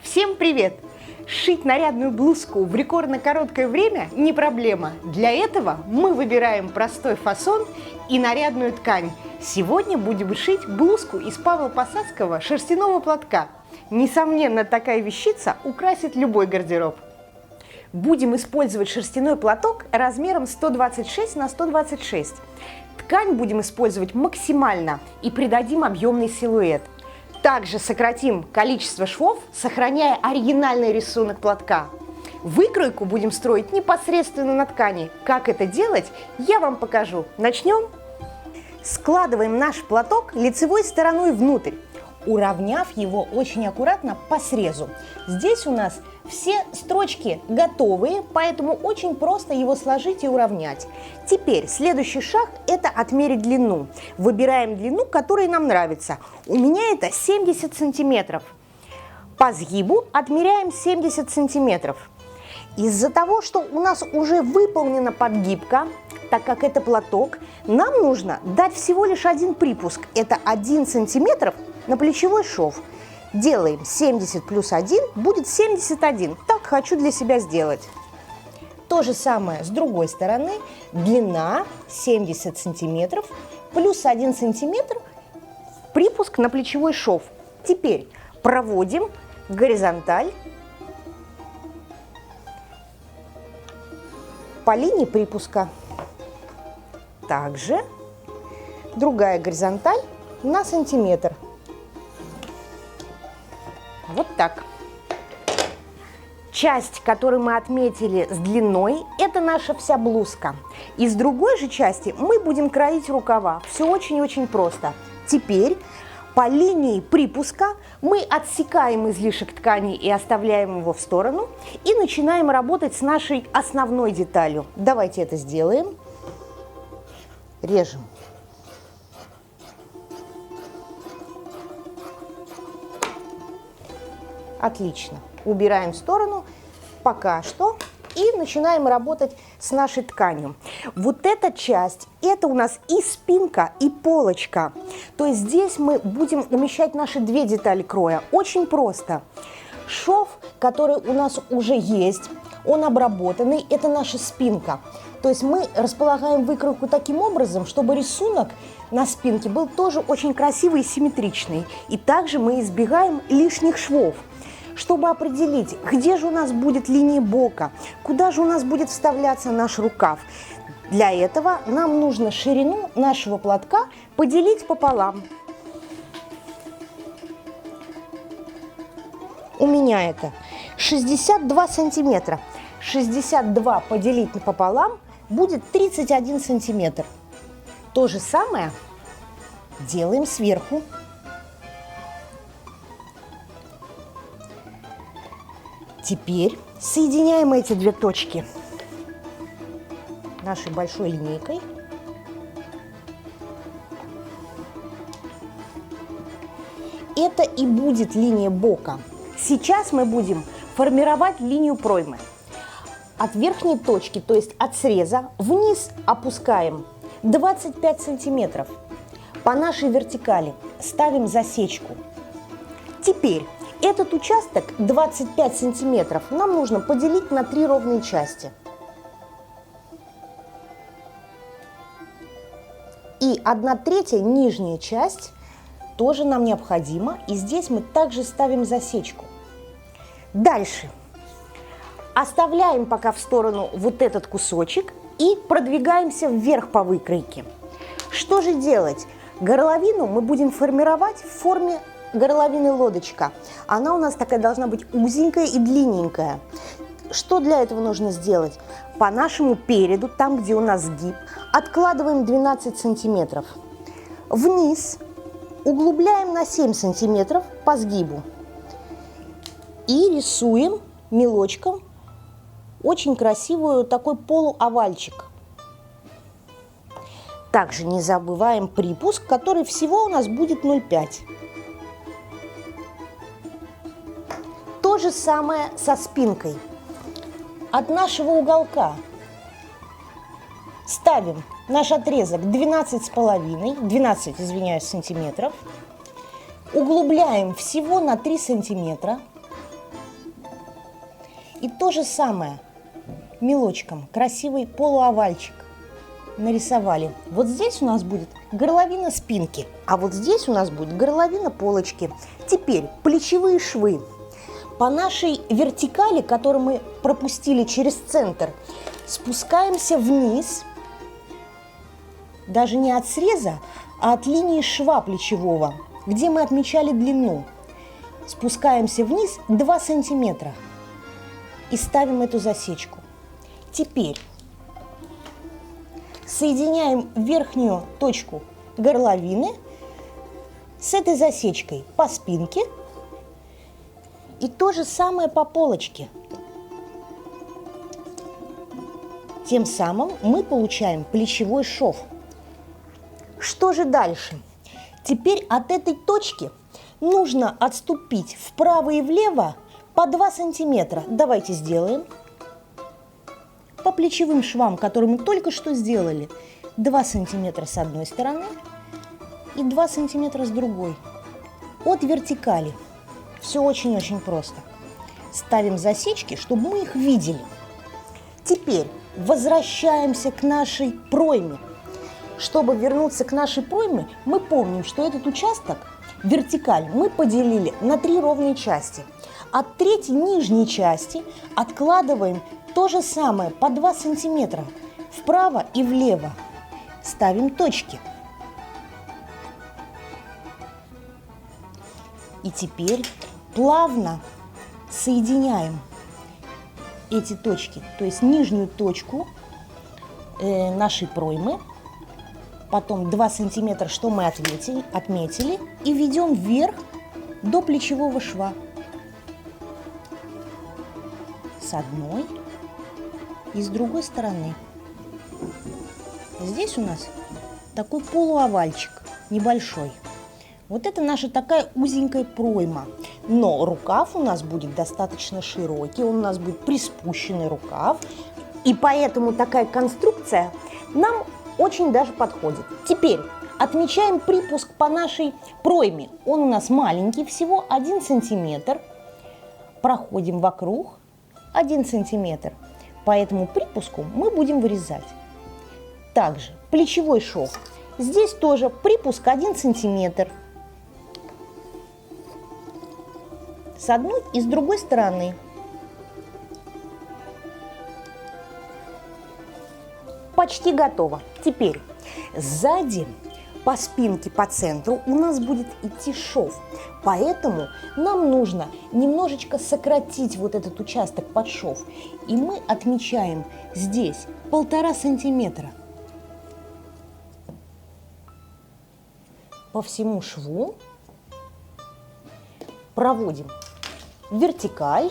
Всем привет! Сшить нарядную блузку в рекордно короткое время не проблема. Для этого мы выбираем простой фасон и нарядную ткань. Сегодня будем шить блузку из Павло-Посадского шерстяного платка. Несомненно, такая вещица украсит любой гардероб. Будем использовать шерстяной платок размером 126 на 126. Ткань будем использовать максимально и придадим объемный силуэт. Также сократим количество швов, сохраняя оригинальный рисунок платка. Выкройку будем строить непосредственно на ткани. Как это делать, я вам покажу. Начнем. Складываем наш платок лицевой стороной внутрь, уравняв его очень аккуратно по срезу. Здесь у нас все строчки готовые, поэтому очень просто его сложить и уравнять. Теперь следующий шаг – это отмерить длину. Выбираем длину, которая нам нравится. У меня это 70 сантиметров. По сгибу отмеряем 70 сантиметров. Из-за того, что у нас уже выполнена подгибка, так как это платок, нам нужно дать всего лишь один припуск. Это 1 сантиметр на плечевой шов. Делаем 70 плюс 1 будет 71. Так хочу для себя сделать. То же самое с другой стороны. Длина 70 сантиметров плюс 1 сантиметр припуск на плечевой шов. Теперь проводим горизонталь по линии припуска. Также другая горизонталь на сантиметр. Вот так. Часть, которую мы отметили с длиной, это наша вся блузка. Из другой же части мы будем кроить рукава. Все очень-очень просто. Теперь по линии припуска мы отсекаем излишек ткани и оставляем его в сторону. И начинаем работать с нашей основной деталью. Давайте это сделаем. Режем. Отлично. Убираем в сторону пока что и начинаем работать с нашей тканью. Вот эта часть, это у нас и спинка, и полочка. То есть здесь мы будем умещать наши две детали кроя. Очень просто. Шов, который у нас уже есть, он обработанный, это наша спинка. То есть мы располагаем выкройку таким образом, чтобы рисунок на спинке был тоже очень красивый и симметричный. И также мы избегаем лишних швов. Чтобы определить, где же у нас будет линия бока, куда же у нас будет вставляться наш рукав. Для этого нам нужно ширину нашего платка поделить пополам. У меня это 62 сантиметра. 62 поделить пополам будет 31 сантиметр. То же самое делаем сверху. Теперь соединяем эти две точки нашей большой линейкой. Это и будет линия бока. Сейчас мы будем формировать линию проймы. От верхней точки, то есть от среза, вниз опускаем 25 сантиметров. По нашей вертикали ставим засечку. Теперь этот участок 25 сантиметров нам нужно поделить на 3 ровные части. И 1/3 нижняя часть тоже нам необходима. И здесь мы также ставим засечку. Дальше оставляем пока в сторону вот этот кусочек и продвигаемся вверх по выкройке. Что же делать? Горловину мы будем формировать в форме горловины лодочка. Она у нас такая должна быть узенькая и длинненькая. Что для этого нужно сделать? По нашему переду, там, где у нас сгиб, откладываем 12 сантиметров. Вниз углубляем на 7 сантиметров по сгибу. И рисуем мелочком очень красивую такой полуовальчик. Также не забываем припуск, который всего у нас будет 0,5. То же самое со спинкой. От нашего уголка Ставим наш отрезок 12 сантиметров. Углубляем всего на 3 сантиметра. И то же самое мелочком, красивый полуовальчик нарисовали. Вот здесь у нас будет горловина спинки, а вот здесь у нас будет горловина полочки. Теперь плечевые швы. По нашей вертикали, которую мы пропустили через центр, спускаемся вниз, даже не от среза, а от линии шва плечевого, где мы отмечали длину. Спускаемся вниз 2 сантиметра и ставим эту засечку. Теперь соединяем верхнюю точку горловины с этой засечкой по спинке и то же самое по полочке. Тем самым мы получаем плечевой шов. Что же дальше? Теперь от этой точки нужно отступить вправо и влево по 2 сантиметра. Давайте сделаем. По плечевым швам, которые мы только что сделали, 2 сантиметра с одной стороны и 2 сантиметра с другой. От вертикали. Все очень-очень просто. Ставим засечки, чтобы мы их видели. Теперь возвращаемся к нашей пройме. Чтобы вернуться к нашей пройме, мы помним, что этот участок, вертикаль, мы поделили на 3 ровные части. От третьей нижней части откладываем то же самое по 2 сантиметра вправо и влево. Ставим точки. И теперь плавно соединяем эти точки, то есть нижнюю точку нашей проймы, потом 2 сантиметра, что мы отметили, и ведем вверх до плечевого шва. С одной и с другой стороны. Здесь у нас такой полуовальчик небольшой. Вот это наша такая узенькая пройма. Но рукав у нас будет достаточно широкий, он у нас будет приспущенный рукав. И поэтому такая конструкция нам очень даже подходит. Теперь отмечаем припуск по нашей пройме. Он у нас маленький, всего 1 сантиметр. Проходим вокруг 1 сантиметр. По этому припуску мы будем вырезать. Также плечевой шов. Здесь тоже припуск 1 сантиметр. С одной и с другой стороны. Почти готово. Теперь сзади по спинке, по центру у нас будет идти шов. Поэтому нам нужно немножечко сократить вот этот участок под шов. И мы отмечаем здесь 1,5 сантиметра. По всему шву проводим вертикаль.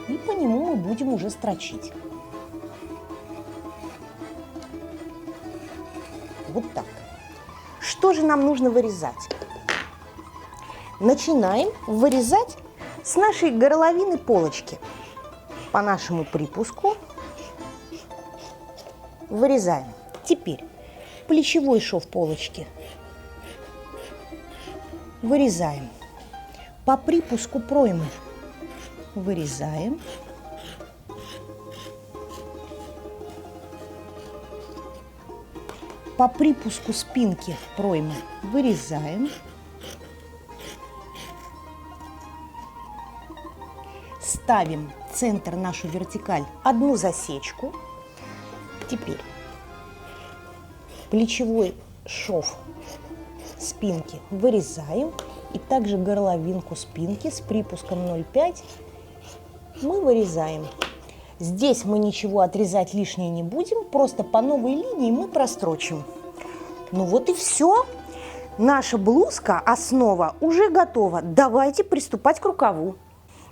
И по нему мы будем уже строчить. Вот так. Что же нам нужно вырезать? Начинаем вырезать с нашей горловины полочки. По нашему припуску вырезаем. Теперь плечевой шов полочки вырезаем. По припуску проймы вырезаем. По припуску спинки проймы вырезаем. Ставим в центр нашу вертикаль 1 засечку. Теперь плечевой шов спинки вырезаем. И также горловинку спинки с припуском 0,5 мы вырезаем. Здесь мы ничего отрезать лишнее не будем, просто по новой линии мы прострочим. Ну вот и все. Наша блузка, основа, уже готова. Давайте приступать к рукаву.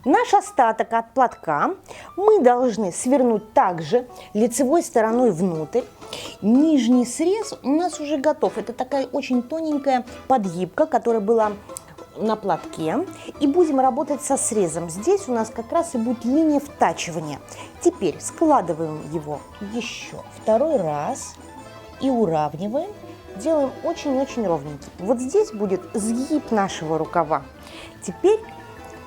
Наш остаток от платка мы должны свернуть также лицевой стороной внутрь. Нижний срез у нас уже готов. Это такая очень тоненькая подгибка, которая была на платке и будем работать со срезом. Здесь у нас как раз и будет линия втачивания. Теперь складываем его еще второй раз и уравниваем. Делаем очень-очень ровненький. Вот здесь будет сгиб нашего рукава. Теперь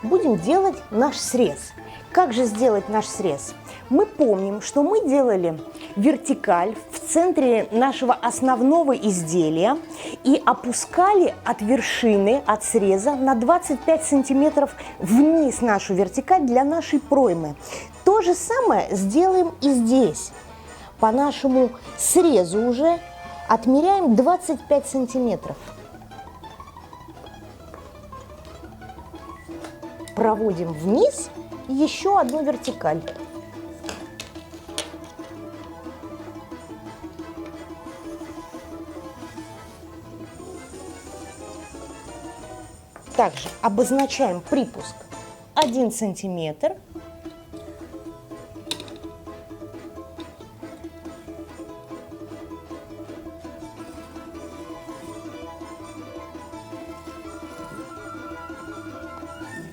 будем делать наш срез. Как же сделать наш срез? Мы помним, что мы делали вертикаль в центре нашего основного изделия и опускали от вершины, от среза на 25 сантиметров вниз нашу вертикаль для нашей проймы. То же самое сделаем и здесь. По нашему срезу уже отмеряем 25 сантиметров. Проводим вниз еще одну вертикаль. Также обозначаем припуск 1 сантиметр.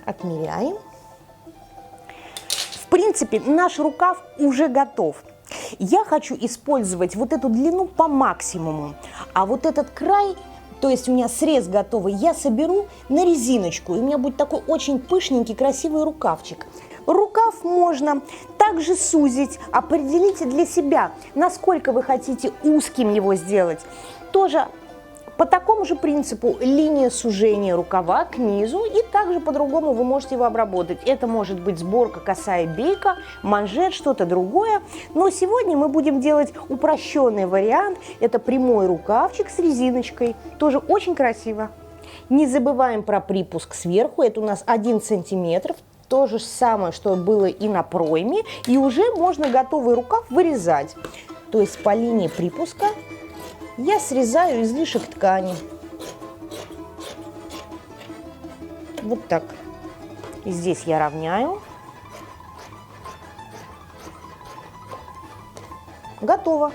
Отмеряем. В принципе, наш рукав уже готов. Я хочу использовать вот эту длину по максимуму, а вот этот край, то есть у меня срез готовый, я соберу на резиночку, и у меня будет такой очень пышненький, красивый рукавчик. Рукав можно также сузить, определите для себя, насколько вы хотите узким его сделать. Тоже по такому же принципу линия сужения рукава к низу, и также по-другому вы можете его обработать. Это может быть сборка, косая бейка, манжет, что-то другое. Но сегодня мы будем делать упрощенный вариант. Это прямой рукавчик с резиночкой. Тоже очень красиво. Не забываем про припуск сверху. Это у нас 1 сантиметр. То же самое, что было и на пройме. И уже можно готовый рукав вырезать. То есть по линии припуска я срезаю излишек ткани. Вот так. И здесь я равняю. Готово.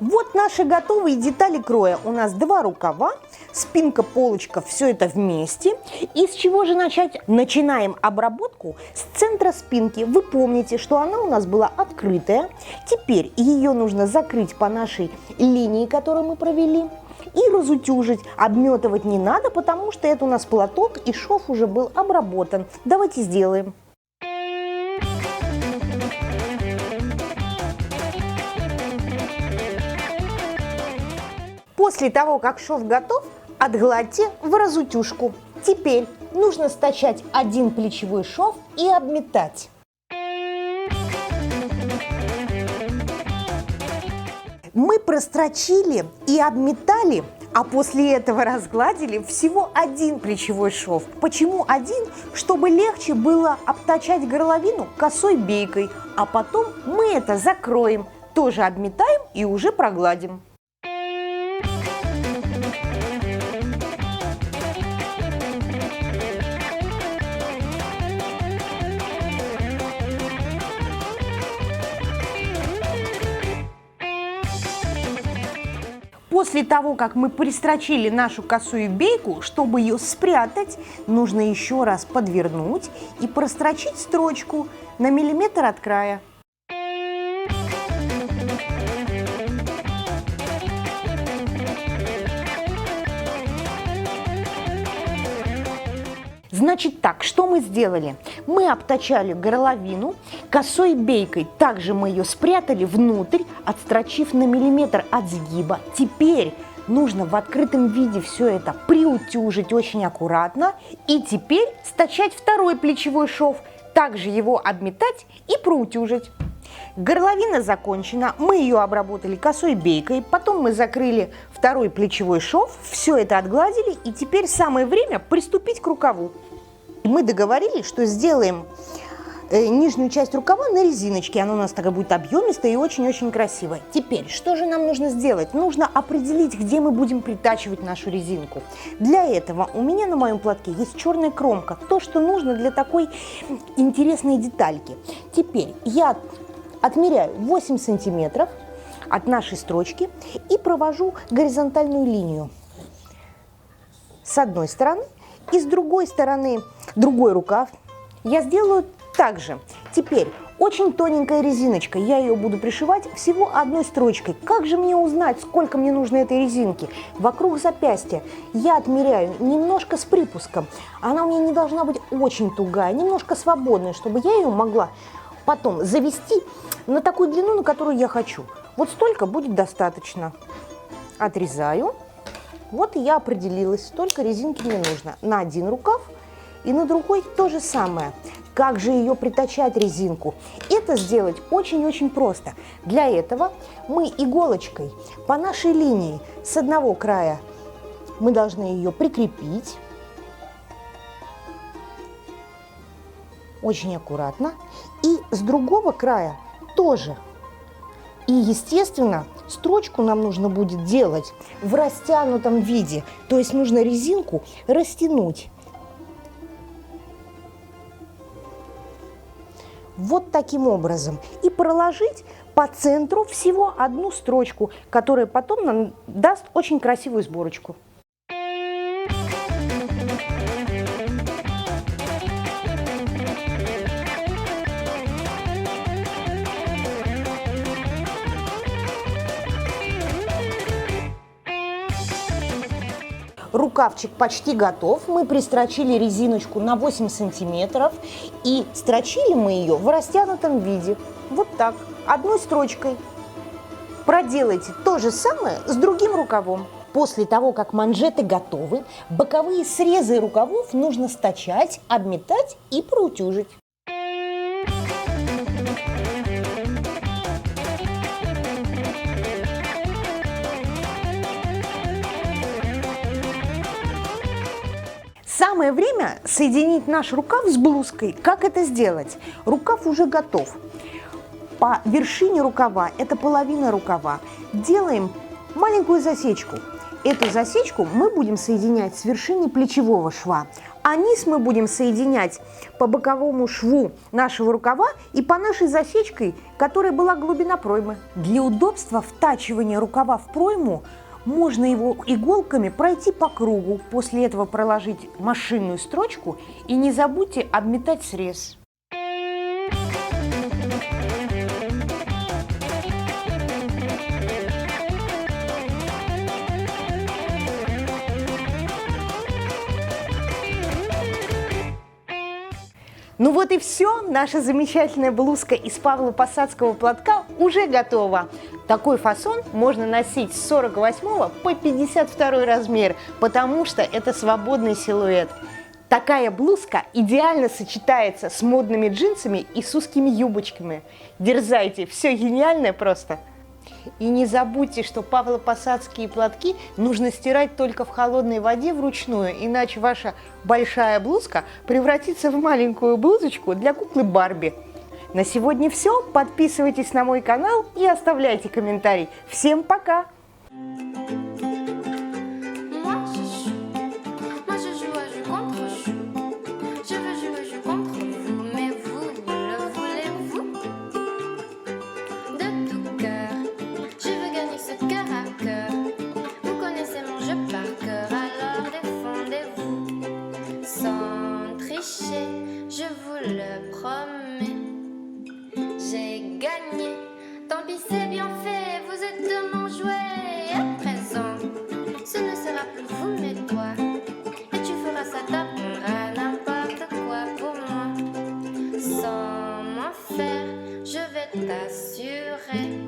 Вот наши готовые детали кроя. У нас 2 рукава, спинка, полочка, все это вместе. И с чего же начать? Начинаем обработку с центра спинки. Вы помните, что она у нас была открытая. Теперь ее нужно закрыть по нашей линии, которую мы провели, и разутюжить. Обметывать не надо, потому что это у нас платок, и шов уже был обработан. Давайте сделаем. После того, как шов готов, отгладьте в разутюжку. Теперь нужно стачать 1 плечевой шов и обметать. Мы прострочили и обметали, а после этого разгладили всего 1 плечевой шов. Почему 1? Чтобы легче было обтачать горловину косой бейкой, а потом мы это закроем, тоже обметаем и уже прогладим. После того, как мы пристрочили нашу косую бейку, чтобы ее спрятать, нужно еще раз подвернуть и прострочить строчку на миллиметр от края. Значит так, что мы сделали? Мы обтачали горловину косой бейкой. Также мы ее спрятали внутрь, отстрочив на миллиметр от сгиба. Теперь нужно в открытом виде все это приутюжить очень аккуратно. И теперь стачать 2 плечевой шов, также его обметать и проутюжить. Горловина закончена, мы ее обработали косой бейкой, потом мы закрыли 2 плечевой шов, все это отгладили, и теперь самое время приступить к рукаву. Мы договорились, что сделаем нижнюю часть рукава на резиночке, она у нас такая будет объемистая и очень-очень красивая. Теперь, что же нам нужно сделать? Нужно определить, где мы будем притачивать нашу резинку. Для этого у меня на моем платке есть черная кромка, то, что нужно для такой интересной детальки. Теперь я отмеряю 8 сантиметров от нашей строчки и провожу горизонтальную линию с одной стороны И с другой стороны, другой рукав я сделаю так же. Теперь очень тоненькая резиночка, я ее буду пришивать всего одной строчкой. Как же мне узнать, сколько мне нужно этой резинки? Вокруг запястья я отмеряю немножко с припуском. Она у меня не должна быть очень тугая, немножко свободная, чтобы я ее могла потом завести на такую длину, на которую я хочу. Вот столько будет достаточно. Отрезаю. Вот и я определилась, столько резинки мне нужно на один рукав и на другой то же самое. Как же ее притачать, резинку? Это сделать очень-очень просто. Для этого мы иголочкой по нашей линии с одного края мы должны ее прикрепить. Очень аккуратно. И с другого края тоже. И, естественно, строчку нам нужно будет делать в растянутом виде. То есть нужно резинку растянуть. Вот таким образом. И проложить по центру всего одну строчку, которая потом нам даст очень красивую сборочку. Рукавчик почти готов. Мы пристрочили резиночку на 8 сантиметров и строчили мы ее в растянутом виде. Вот так, одной строчкой. Проделайте то же самое с другим рукавом. После того, как манжеты готовы, боковые срезы рукавов нужно стачать, обметать и проутюжить. Самое время соединить наш рукав с блузкой. Как это сделать? Рукав уже готов. По вершине рукава, это половина рукава, делаем маленькую засечку. Эту засечку мы будем соединять с вершиной плечевого шва, а низ мы будем соединять по боковому шву нашего рукава и по нашей засечке, которая была глубина проймы. Для удобства втачивания рукава в пройму можно его иголками пройти по кругу, после этого проложить машинную строчку и не забудьте обметать срез. Ну вот и все, наша замечательная блузка из павлово-посадского платка уже готова. Такой фасон можно носить с 48 по 52 размер, потому что это свободный силуэт. Такая блузка идеально сочетается с модными джинсами и с узкими юбочками. Дерзайте, все гениальное просто. И не забудьте, что павлово-посадские платки нужно стирать только в холодной воде вручную, иначе ваша большая блузка превратится в маленькую блузочку для куклы Барби. На сегодня все. Подписывайтесь на мой канал и оставляйте комментарий. Всем пока! Je vous le promets, j'ai gagné. Tant pis, c'est bien fait, vous êtes de mon jouet. À présent, ce ne sera plus vous mais toi. Et tu feras ça, t'apprendras n'importe quoi pour moi. Sans m'en faire, je vais t'assurer